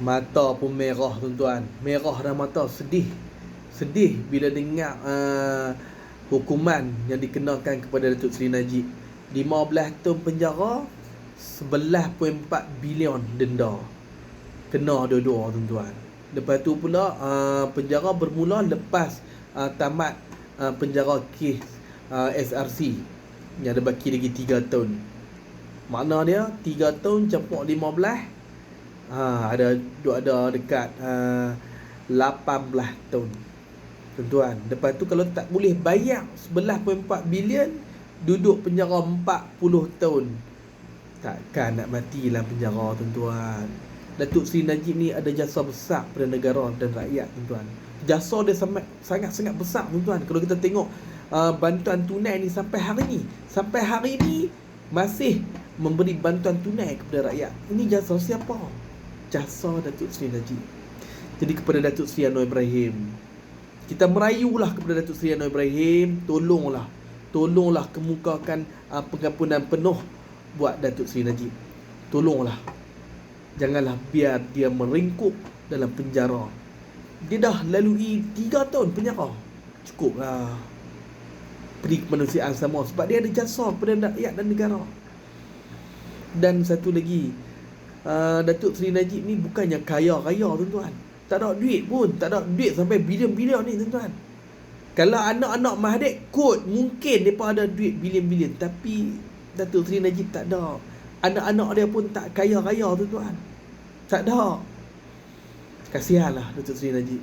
Mata pun merah tuan-tuan. Merah dan mata sedih. Sedih bila dengar hukuman yang dikenakan kepada Datuk Seri Najib. 15 tahun penjara, 11.4 bilion denda. Kena dua-dua tuan-tuan. Lepas tu pula penjara bermula lepas tamat penjara kes SRC yang ada baki lagi 3 tahun. Makna dia 3 tahun campur 15, ada dekat 18 tahun tuan-tuan. Lepas tu kalau tak boleh bayar 11.4 bilion, duduk penjara 40 tahun. Takkan nak mati dalam penjara tuan-tuan. Datuk Seri Najib ni ada jasa besar pada negara dan rakyat tuan-tuan. Jasa dia sangat-sangat besar tuan-tuan. Kalau kita tengok bantuan tunai ni sampai hari ni masih memberi bantuan tunai kepada rakyat. Ini jasa siapa? Jasa Datuk Seri Najib. Jadi kepada Datuk Seri Anwar Ibrahim, kita merayulah kepada Datuk Seri Anwar Ibrahim, tolonglah kemukakan pengampunan penuh buat Datuk Seri Najib. Tolonglah. Janganlah biar dia meringkuk dalam penjara. Dia dah lalui 3 tahun penjara. Cukuplah. Peri kemanusiaan sama, sebab dia ada jasa kepada rakyat dan negara. Dan satu lagi, Datuk Seri Najib ni bukannya kaya-kaya tuan-tuan. Tak ada duit pun. Tak ada duit sampai bilion-bilion ni tuan-tuan. Kalau anak-anak Mahathir kot, mungkin mereka ada duit bilion-bilion. Tapi Datuk Seri Najib tak ada. Anak-anak dia pun tak kaya-kaya tuan-tuan. Tak ada. Kasihanlah Datuk Seri Najib.